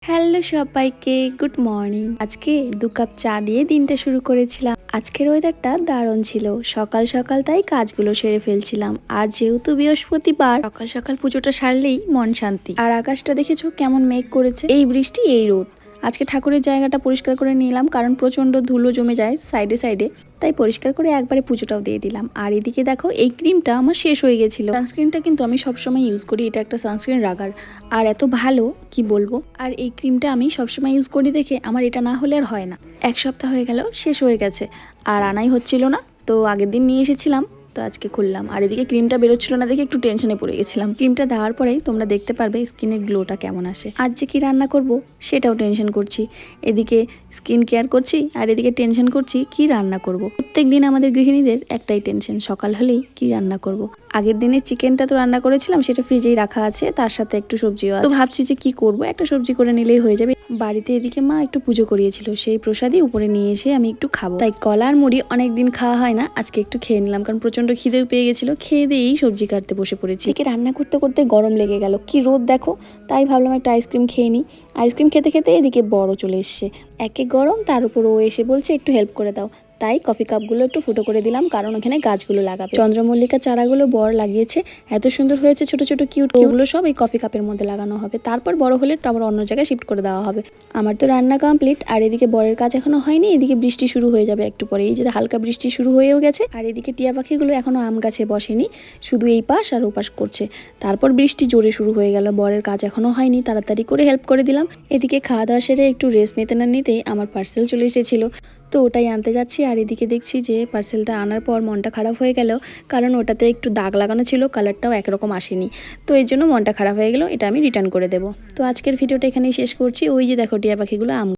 Hello সবাইকে, good morning. আজকে 2 cup চা দিয়ে দিনটা শুরু করেছিলাম। আজকের ওয়েদারটা দারুণ ছিল। সকাল সকাল তাই কাজগুলো সেরে ফেলছিলাম। আর যেহেতু বৃহস্পতিবার, সকাল সকাল পুজোটা সারলেই মন শান্তি। আর আকাশটা দেখেছো কেমন মেঘ করেছে, এই বৃষ্টি এই রোদ। আজকে ঠাকুরের জায়গাটা পরিষ্কার করে নিলাম, কারণ প্রচন্ড ধুলো জমে যায় সাইডে সাইডে, তাই পরিষ্কার করে একবারে পুজোটাও দিয়ে দিলাম। আর এদিকে দেখো, এই ক্রিমটা আমার শেষ হয়ে গেছিল। সানস্ক্রিনটা কিন্তু আমি সবসময় ইউজ করি, এটা একটা সানস্ক্রিন রাগার, আর এত ভালো কি বলবো। আর এই ক্রিমটা আমি সবসময় ইউজ করি দেখে আমার এটা না হলে আর হয় না। 1 সপ্তাহ হয়ে গেল, শেষ হয়ে গেছে, আর আনাই হচ্ছিল না। তো আগের দিন নিয়ে এসেছিলাম, তো আজকে খুললাম। আর এদিকে ক্রিমটা বেরোচ্ছিল না দেখে একটু টেনশনে পড়ে গেছিলাম। ক্রিমটা দেওয়ার পরেই তোমরা দেখতে পারবে স্কিনের গ্লোটা কেমন আসে। আজ যে কি রান্না করব সেটাও টেনশন করছি। এদিকে স্কিন কেয়ার করছি, আর এদিকে টেনশন করছি কি রান্না করব। প্রত্যেক দিন আমাদের গৃহিণীদের একটাই টেনশন, সকাল হলেই কি রান্না করব। আগের দিনে চিকেনটা তো রান্না করেছিলাম, সেটা ফ্রিজেই রাখা আছে, তার সাথে একটু সবজিও আছে। তো ভাবছি যে কি করব, একটা সবজি করে নিলেই হয়ে যাবে। বাড়িতে এদিকে মা একটু পুজো করিয়েছিল, সেই প্রসাদই উপরে নিয়ে এসে আমি একটু খাবো। তাই কলা আর মুড়ি অনেকদিন খাওয়া হয় না, আজকে একটু খেয়ে নিলাম, কারণ প্রচন্ড খিদেও পেয়ে গেছিল। খেয়ে দিয়েই সবজি কাটতে বসে পড়েছি। এদিকে রান্না করতে করতে গরম লেগে গেল, কি রোদ দেখো। তাই ভাবলাম একটা আইসক্রিম খেয়ে নিই। আইসক্রিম খেতে খেতে এদিকে বড় চলে এসছে, একে গরম, তার উপর ও এসে বলছে একটু হেল্প করে দাও। তাই কফি কাপগুলো একটু ফুটো করে দিলাম, কারণ ওখানে গাছগুলো লাগাবে। চন্দ্রমল্লিকা চারাগুলো বর লাগিয়েছে, এত সুন্দর হয়েছে, ছোট ছোট কিউট। ওগুলো সব এই কফি কাপের মধ্যে লাগানো হবে, তারপর বড় হলে আবার অন্য জায়গায় শিফট করে দেওয়া হবে। আমার তো রান্না কমপ্লিট, আর এদিকে বরের কাজ এখনো হয়নি। এদিকে বৃষ্টি শুরু হয়ে যাবে একটু পরে, এই যে হালকা বৃষ্টি শুরু হয়েও গেছে। আর এদিকে টিয়া পাখিগুলো এখনো আম গাছে বসেনি, শুধু এই পাশ আর ওপাশ করছে। তারপর বৃষ্টি জোরে শুরু হয়ে গেল, বরের কাজ এখনো হয়নি, তাড়াতাড়ি করে হেল্প করে দিলাম। এদিকে খাওয়া দাওয়া সেরে একটু রেস্ট নিতে না নিতেই আমার পার্সেল চলে এসেছিল, তো ওটাই আনতে যাচ্ছি। আর এদিকে দেখছি যে পার্সেলটা আনার পর মনটা খারাপ হয়ে গেল, কারণ ওটাতে একটু দাগ লাগানো ছিল, কালারটাও একরকম আসেনি। তো এই জন্য মনটা খারাপ হয়ে গেল, এটা আমি রিটার্ন করে দেবো। তো আজকের ভিডিওটা এখানেই শেষ করছি। ওই যে দেখো টিয়া পাখিগুলো আম